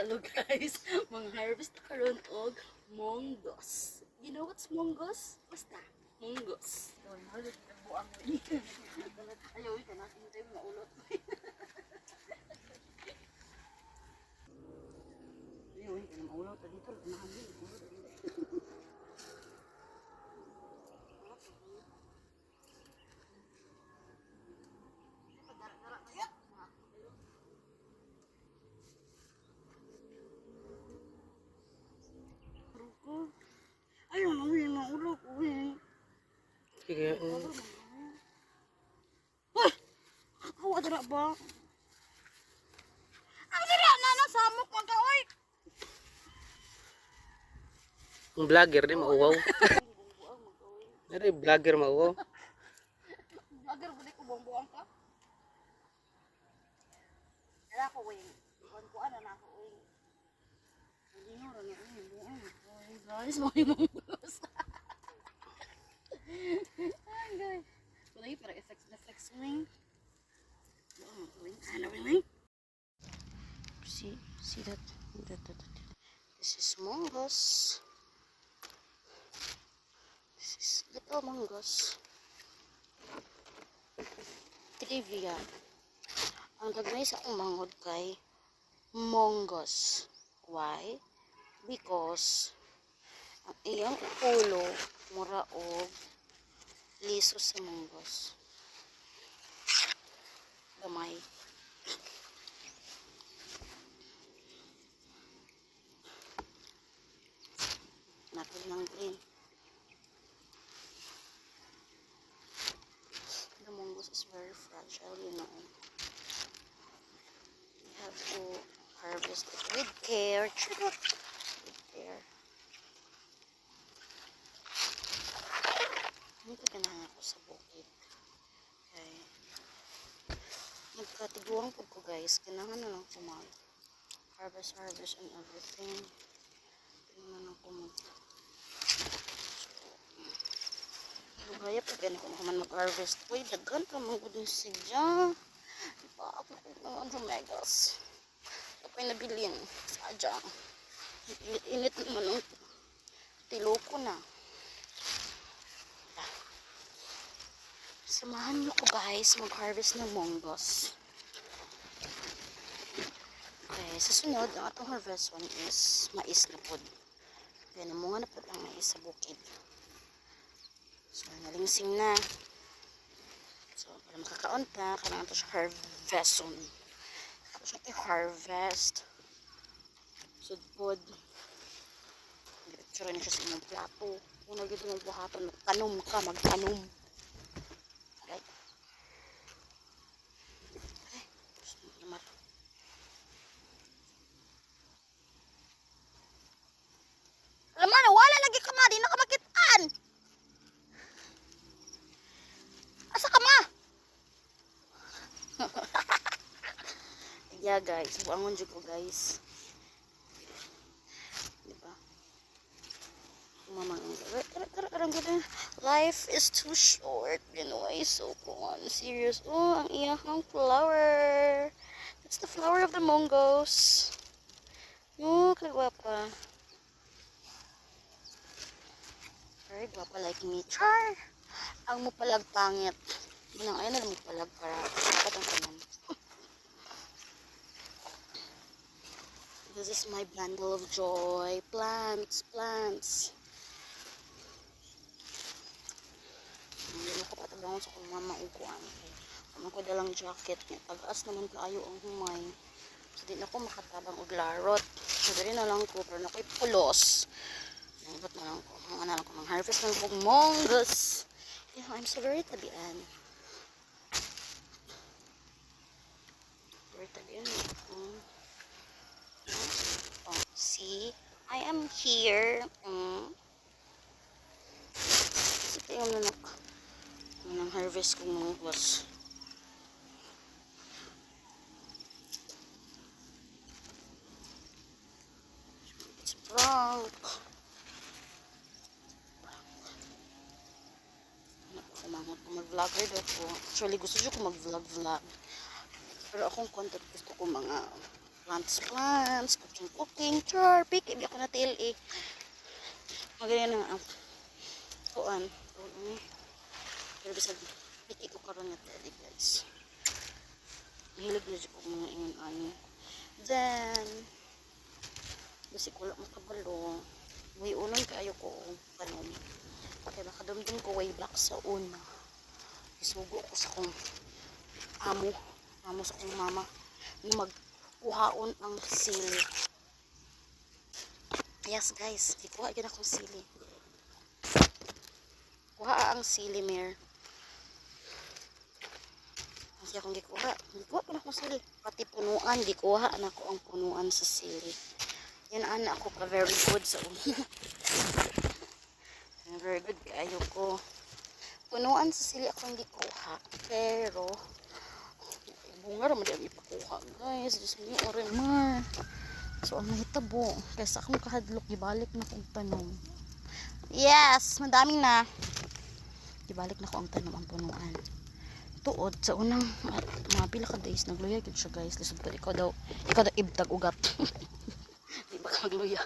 Hello guys, mga harvest na karon og monggos. You know what's monggos? Basta, monggos. Doon, halos buang mo ini. Ayaw ito na, hintay mo maulot. Ayaw ito na maulot. Dito, nahangin. Ayaw na, uwi, maulot, uwi. Sige. Hoy! Awa dira ba? Ang dira na nasamok mo ka, oy! Ang vlogger di mauwaw. Dari vlogger mauwaw. Agar balik ko buang-buang ka. Dala ko, wing. Kuan-kuan na ako, wing. Hindi nga, rami ang buang. Oy, guys, mga monggos. Ay, guys. Wala yung para effects na flex, wing. Buang, wing. Ano, wing? See that? This is monggos. This is little monggos. Trivia. Ang tagnay sa akong manghod kay monggos. Why? Because ang iyang ulo mura og liso sa monggos. Gamay. Natin lang green. The mongoose is very fragile, you know. You have to harvest it with care. With care. Hindi ka na ako sa bukid. Okay. Nagkatiguang po ko guys. Kailangan na lang ko harvest and everything. Kailangan na lang ko Gaya pa gani ko naman mag-harvest. Uy, dagan pa mga gudong sigya. Diba ako ng Andromegas. Ito pa yung nabilin. Sadya. Init naman ang tilo ko na. Samahan nyo ko guys mag-harvest ng monggos. Okay, sa sunod, ang atong harvest one is mais na pod. Kaya namunga na pod ang mais sa bukid. So, nalingsing na. So, para makakaon pa, kailangan ito siya harveston. Tapos siya i-harvest. Sudpod. Diretso rin siya sa inyong plato. Kung nagiging mong buhaton, magtanom ka, magtanom. Okay? Okay. So, naman. Alam mo, wala lagi ka ma, di na ka makitaan. Asa ka ma? Yeah guys, buangon dyan ko guys. Diba? Life is too short. Anyway, so kung serious. Oh, ang iyahang flower. That's the flower of the mongoose. Oh, kagwapa. Very guwapa like me. Char! Ang mupalag pangit. Binang ayun na mupalag para dapat ang kanan. This is my bundle of joy. Plants. Hindi ko patabangon sa kong mama upuan. Kung ako dalang jacket niya. Tagaas naman kaayo ang humay. So di na ako makatabang og larot. So dali na lang ko. Pero na ako'y pulos. Nangibot na lang ko. Mga na lang ko. Mang-harvest ng kong monggos. Yeah, I'm so very tabian. Very tabian. Oh, see? I am here. Ito yung nanak. Nang harvest kong monggos. It's prank. Mag-vlogger daw ko. Actually, gusto ko mag-vlog. Pero akong content gusto ko mga Plants, cooking, char, pick, ibi ako na tail eh. Magaling na kuan. Pero bisag, pick ko karon nga tail guys. Hilig na siya ko mga ingon ani. Then, basi ko lang makabalo. Way unon kayo ko kanon. Kaya makadumdum ko way black sa una. Isugo ko sa kong amo sa kong mama na magkuhaon ang sili. Yes guys, ikuha yun akong sili. Kuha ang sili, Mir. Kasi akong gikuha ko na akong sili. Pati punuan, gikuha na ako ang punuan sa sili. Yan ana ako ka very good sa una. Very good kayo ko. Punuan sa sili ako hindi kuha. Pero bunga raman di ang ipakuha guys. Diyos mo yung orimar. So ang nahitabo. Kaysa akong kahadlok, gibalik na kong tanom. Yes! Madami na. Gibalik na ko ang tanom ang punuan. Tuod sa unang mga pila ka days nagluya gid siya guys. Lisod ko ikaw daw ibtag ugat. Di ba ka magluya?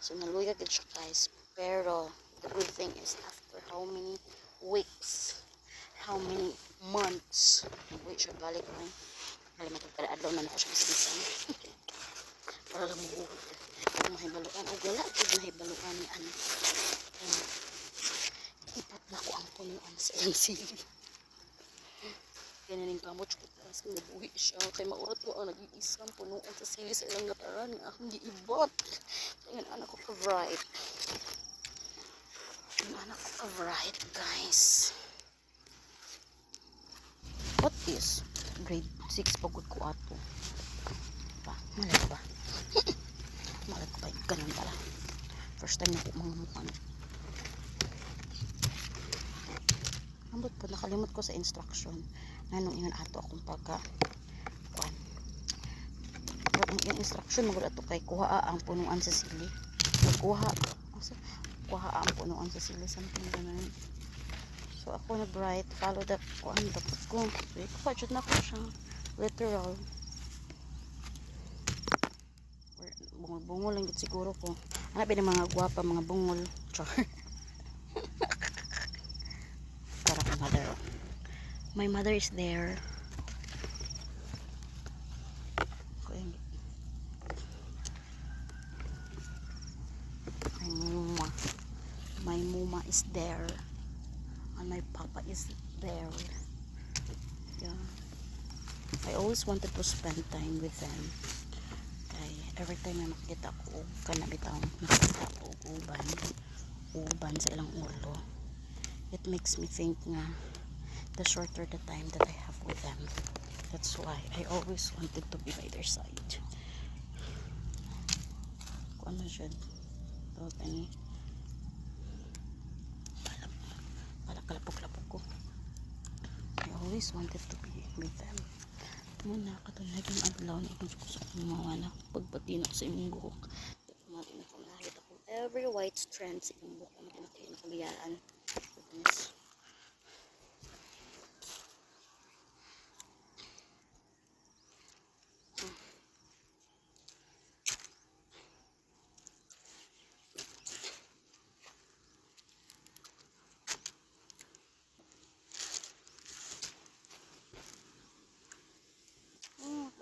So naluya gid siya guys. Pero the good thing is after how many weeks, how many months, wait siya balik na. Kalimatag para adlaw na ako siya isisan. Para lang mabuhod. Kung mahibaluan, o wala kung mahibaluan ni ano. Ipot na ko ang punuan sa ilang sili. Kaya naning kamot ko tapos nabuhi siya. Kaya maurot ko ang nag-iisang punuan sa sili sa ilang lataran nga akong giibot. So yun anak ko ka-bright. Anak ko ka-bright guys. What is grade 6 pagod ko ato? Ba, malay ko ba? Malay ko ba? Ganun pala. First time na ko mga mukhan. Ambot po, nakalimot ko sa instruction. Nanong ingon ato akong pagka kuan. Yung instruction magod ato kay kuha ang punuan sa sili. Kuha ang punuan sa sili, something ganun. So ako na bright, follow the kuan dapat ko. So ikuha jud na ko siya literal. Bungol lang gid siguro ko. Ana ba mga gwapa mga bungol. Char. Para kay mother. My mother is there. My mama is there. And my papa is there. Yeah. I always wanted to spend time with them. Kay every time na makikita ko kanabitaw nakita ko uban sa ilang ulo. It makes me think nga the shorter the time that I have with them. That's why I always wanted to be by their side. Kung ano siya without any kalapok-lapok ko. I always wanted to be with them. Muna katulad yung adlaw na ikon ko sa kumawa na pagpatinok sa imong buhok. Matin ako nakita ko every white strand sa imong buhok na kinakain ko biyaan. Goodness.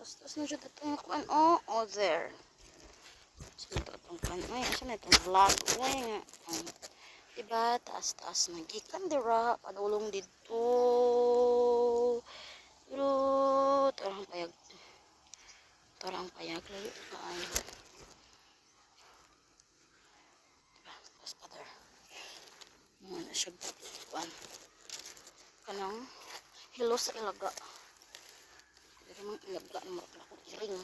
Tapos na dyan itong kuan. Oh, there. So, ito itong kuan. Ay, asa na itong vlog. Ay, nga. Diba, taas-taas na. Gikan, dira. Padulong dito. Pero, tarang payag. Tarang payag. Layo na ay. Diba, tapos pa there. Mga na siya kuan. Kanang hilo sa ilaga. Dari mang ilaga na marapla ko iring.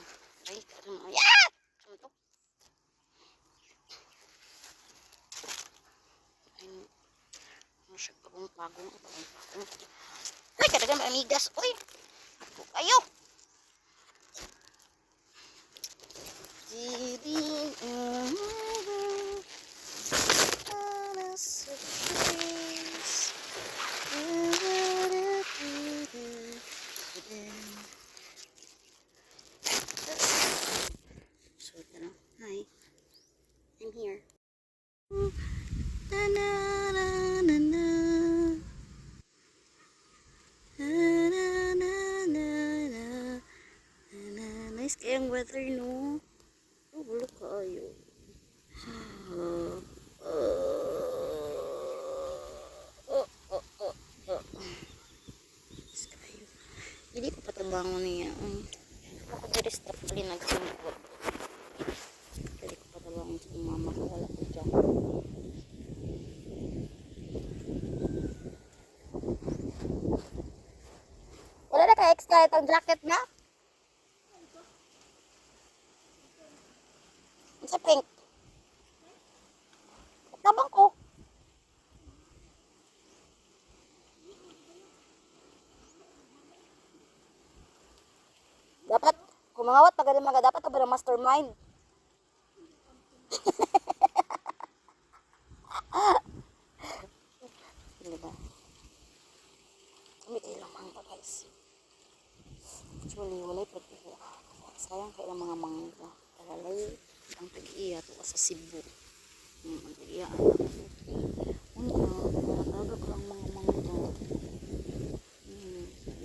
Ay, kada mga suntok. Ay, ano siya pagong-pagong. Ay, kadagan amigas. Uy, ako kayo. in here. Na na na na na. Na na na na na. Na. Nice kayang weather, no? Oh, bulo kayo. Nice kayo. Hindi ko patabangon niya. Ako diri stop pali nagsimpo. Hindi ko patabangon sa mama ko. Wala ko dyan. Wala na ka extra itong jacket na? Sa pink. Tabang ko. Dapat, kung mangawat pa ganun mga dapat ka ba ng mastermind? Diba? Kami kayo lang pa guys. Actually, walay pagkita. Sayang kayo mga mangga. Talalay, ang tag-iya to sa Cebu. Ang tag-iya, ano natagag lang mga mangga.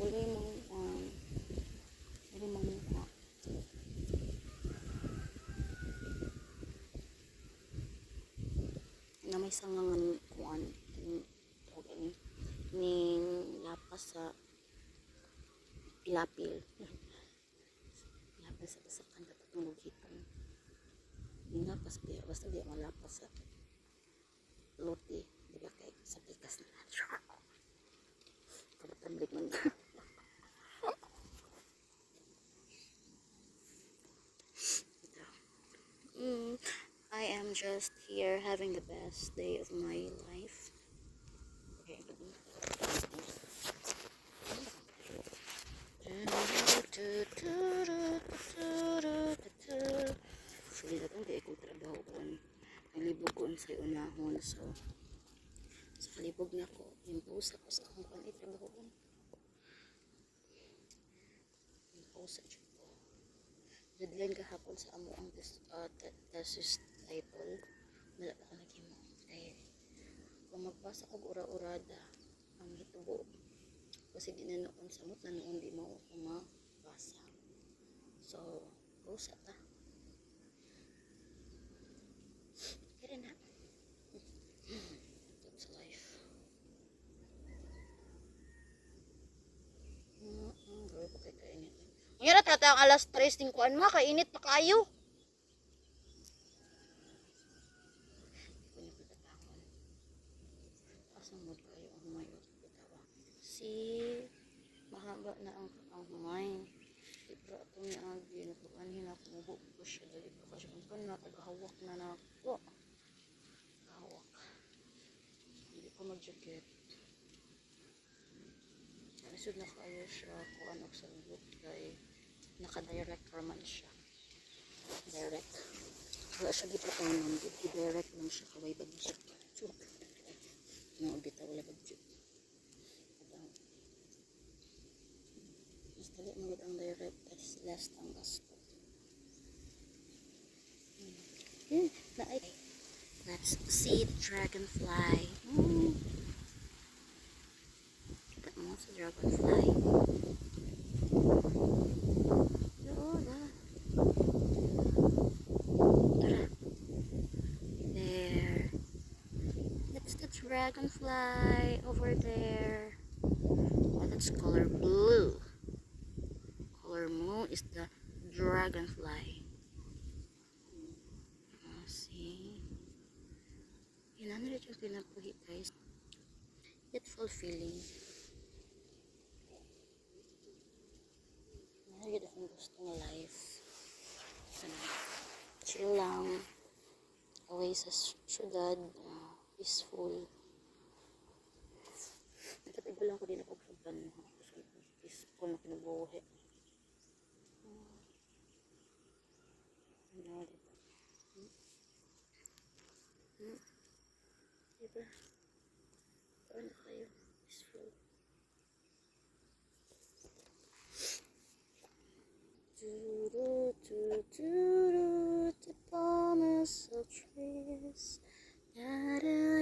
Walay mangga. Na may sangangan kuan ni lapas sa pilapil. Lapas sa kasakan dapat ng lugitan. Ni lapas biya basta di malapas sa lote, di ba kay sa pikas na. Kabatablik man. I am just here having the best day of my life. Okay. Actually, datang di ko trabaho kon. Nalibog ko sa unahon. So, sa kalibog na ko, impose ako sa akong trabaho kon. Impose sa ko. Deadline kahapon sa amo ang thesis title. Wala pa ka naghimo. Dahil, kung magpasa ko ura-urada, ang hitubo. Kasi di na noon samot na noon di mo ako mabasa. So, rusa ta. Kaya na. That's life. Gawin ko kay kainit. Ngayon na tata ang alas 3 ng kuan mo. Kainit pa kayo. Asang mood kayo ang mayo. Si mahaba na ang kamay. Ibra ito niya agi. Nakuanhin ako. Mubo ko siya. Dali pa kasi kung na tagahawak na na ako. Tagahawak. Hindi ko mag-jacket. Isod na kayo siya. Kuan og sa lubot. Kaya naka-direct man siya. Direct. Wala siya gipatanan. Direct lang siya. Kaway budget. So, bitaw wala budget. Mas dali magod ang direct as last ang gasto. Let's see the dragonfly. Kita mo sa dragonfly. There. That's the dragonfly over there. Oh, that's color blue. Color blue is the dragonfly. See? Hinanari yung pinapuhi guys. Yet fulfilling. Hinanari akong gusto ng life. Chill lang. Away sa syudad. Peaceful. Nagkatigo lang ko din ako sa ban. Peaceful na kinabuhi. Ano dito? Diba? Ano kayo? Peaceful. Tip on muscle trees. Da, da,